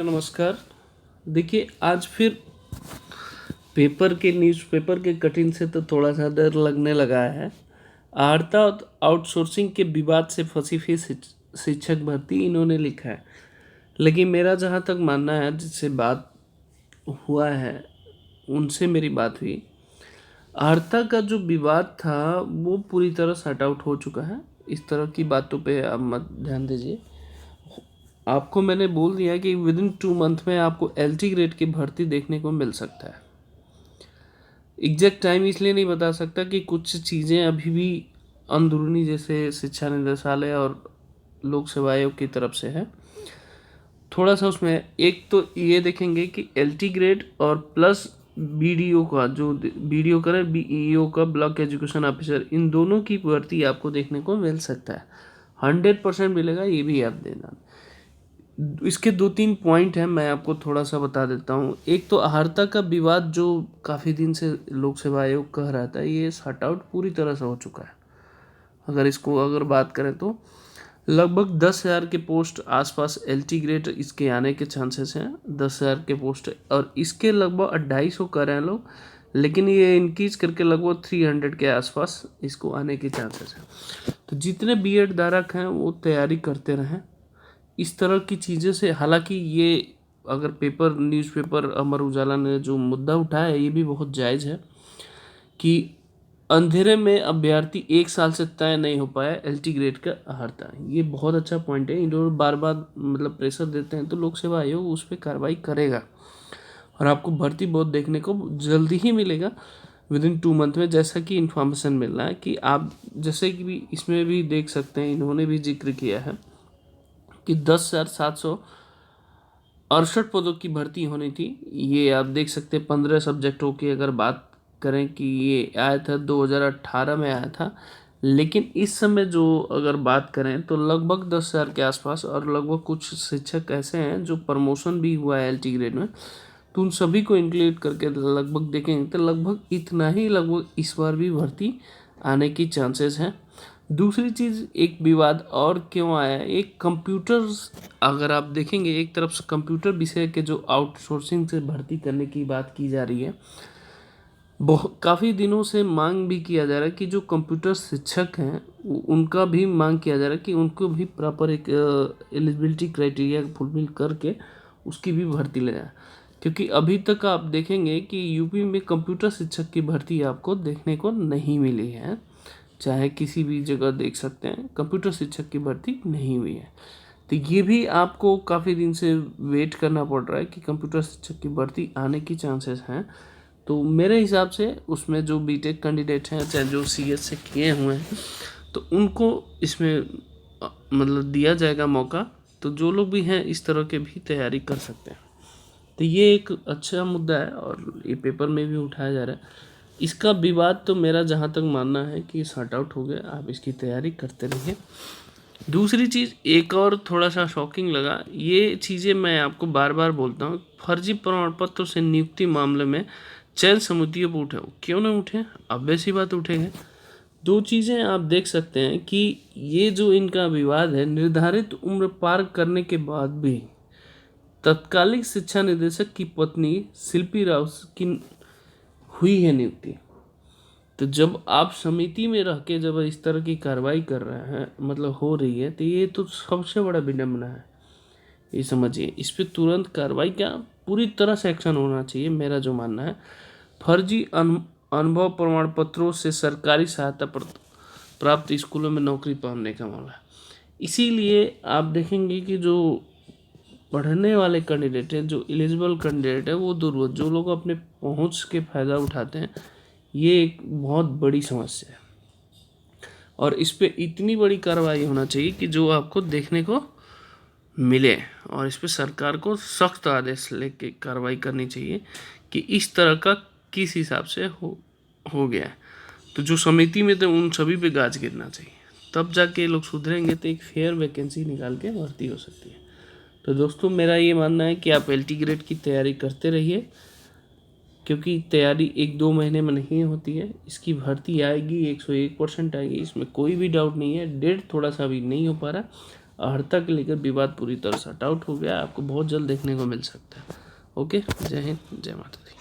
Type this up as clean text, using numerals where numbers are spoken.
नमस्कार। देखिए, आज फिर न्यूज़पेपर के कटिंग से तो थोड़ा सा डर लगने लगा है। आर्ता आउटसोर्सिंग के विवाद से फंसी हुई शिक्षक भर्ती, इन्होंने लिखा है। लेकिन मेरा जहाँ तक मानना है, जिससे बात हुआ है उनसे मेरी बात हुई, आर्ता का जो विवाद था वो पूरी तरह सॉर्ट आउट हो चुका है। इस तरह की बातों पे आप मत ध्यान दीजिए। आपको मैंने बोल दिया कि विद इन 2 मंथ में आपको एलटी ग्रेड की भर्ती देखने को मिल सकता है। एग्जैक्ट टाइम इसलिए नहीं बता सकता कि कुछ चीज़ें अभी भी अंदरूनी, जैसे शिक्षा निदेशालय और लोक सेवा आयोग की तरफ से है। थोड़ा सा उसमें एक तो ये देखेंगे कि एलटी ग्रेड और प्लस बीडीओ का, जो बीडीओ करे बीईओ का, ब्लॉक एजुकेशन ऑफिसर, इन दोनों की भर्ती आपको देखने को मिल सकता है। 100% मिलेगा, ये भी आप देना। इसके 2-3 पॉइंट हैं, मैं आपको थोड़ा सा बता देता हूँ। एक तो अहर्ता का विवाद जो काफ़ी दिन से लोक सेवा आयोग कह रहा था, ये सॉर्ट आउट पूरी तरह से हो चुका है। अगर बात करें तो लगभग 10,000 के पोस्ट आसपास एलटी ग्रेड इसके आने के चांसेस हैं। 10,000 के पोस्ट, और इसके लगभग 250 कर रहे हैं लोग, लेकिन ये इंक्रीज करके लगभग 300 के आसपास इसको आने के चांसेस हैं। तो जितने बीएड धारक हैं वो तैयारी करते रहें इस तरह की चीज़ें से। हालांकि ये अगर न्यूज़पेपर अमर उजाला ने जो मुद्दा उठाया है, ये भी बहुत जायज़ है कि अंधेरे में अभ्यर्थी 1 साल से तय नहीं हो पाया एलटी ग्रेड का अहर्ता। ये बहुत अच्छा पॉइंट है। इन लोग बार बार मतलब प्रेशर देते हैं, तो लोक सेवा आयोग उस पर कार्रवाई करेगा और आपको भर्ती बहुत देखने को जल्दी ही मिलेगा, विद इन 2 मंथ में, जैसा कि इन्फॉर्मेशन मिल रहा है। कि आप जैसे कि भी इसमें भी देख सकते हैं, इन्होंने भी जिक्र किया है कि 10,768 पदों की भर्ती होनी थी। ये आप देख सकते हैं 15 सब्जेक्टों की अगर बात करें कि ये आया था 2018 में आया था, लेकिन इस समय जो अगर बात करें तो लगभग 10,000 के आसपास, और लगभग कुछ शिक्षक ऐसे हैं जो प्रमोशन भी हुआ है एलटी ग्रेड में, तो उन सभी को इंक्लूड करके लगभग देखेंगे तो लगभग इतना ही लगभग इस बार भी भर्ती आने की चांसेस हैं। दूसरी चीज़, एक विवाद और क्यों आया है, एक कंप्यूटर्स, अगर आप देखेंगे एक तरफ से कंप्यूटर विषय के जो आउटसोर्सिंग से भर्ती करने की बात की जा रही है, बहुत काफ़ी दिनों से मांग भी किया जा रहा है कि जो कंप्यूटर शिक्षक हैं उनका भी मांग किया जा रहा है कि उनको भी प्रॉपर एक एलिजिबिलिटी क्राइटेरिया फुलफिल करके उसकी भी भर्ती ले जाए। क्योंकि अभी तक आप देखेंगे कि यूपी में कंप्यूटर शिक्षक की भर्ती आपको देखने को नहीं मिली है। चाहे किसी भी जगह देख सकते हैं, कंप्यूटर शिक्षक की भर्ती नहीं हुई है। तो ये भी आपको काफ़ी दिन से वेट करना पड़ रहा है कि कंप्यूटर शिक्षक की भर्ती आने की चांसेस हैं। तो मेरे हिसाब से उसमें जो बीटेक कैंडिडेट हैं, चाहे जो सीएस से किए हुए हैं, तो उनको इसमें मतलब दिया जाएगा मौका। तो जो लोग भी हैं इस तरह के भी तैयारी कर सकते हैं। तो ये एक अच्छा मुद्दा है और ये पेपर में भी उठाया जा रहा है। इसका विवाद तो मेरा जहाँ तक मानना है कि सॉर्ट आउट हो गया, आप इसकी तैयारी करते रहिए। दूसरी चीज़ एक और थोड़ा सा शॉकिंग लगा, ये चीज़ें मैं आपको बार बार बोलता हूँ, फर्जी प्रमाण पत्र से नियुक्ति मामले में चयन समितियों पर उठे, क्यों नहीं उठे? अब वैसी बात उठेंगे। दो चीज़ें आप देख सकते हैं कि ये जो इनका विवाद है, निर्धारित उम्र पार करने के बाद भी तत्कालीन शिक्षा निदेशक की पत्नी शिल्पी राव की हुई है नियुक्ति। तो जब आप समिति में रह के जब इस तरह की कार्रवाई कर रहे हैं, मतलब हो रही है, तो ये तो सबसे बड़ा विडम्बना है। ये समझिए, इस पर तुरंत कार्रवाई, क्या पूरी तरह से एक्शन होना चाहिए, मेरा जो मानना है। फर्जी अनुभव प्रमाण पत्रों से सरकारी सहायता प्राप्त स्कूलों में नौकरी पाने का मामला। इसीलिए आप देखेंगे कि जो पढ़ने वाले कैंडिडेट हैं, जो एलिजिबल कैंडिडेट है, वो दूर, जो लोग अपने पहुंच के फ़ायदा उठाते हैं, ये एक बहुत बड़ी समस्या है। और इस पे इतनी बड़ी कार्रवाई होना चाहिए कि जो आपको देखने को मिले, और इस पे सरकार को सख्त आदेश लेके कार्रवाई करनी चाहिए कि इस तरह का किस हिसाब से हो गया है। तो जो समिति में थे उन सभी पे गाज गिरना चाहिए, तब जाके लोग सुधरेंगे, तो एक फेयर वैकेंसी निकाल के भर्ती हो सकती है। तो दोस्तों, मेरा ये मानना है कि आप एलटी ग्रेड की तैयारी करते रहिए, क्योंकि तैयारी 1-2 महीने में नहीं होती है। इसकी भर्ती आएगी, 101% आएगी, इसमें कोई भी डाउट नहीं है। डेट थोड़ा सा अभी नहीं हो पा रहा, अर्हता के लेकर विवाद पूरी तरह सॉर्ट आउट हो गया, आपको बहुत जल्द देखने को मिल सकता है। ओके, जय हिंद, जय माता दी।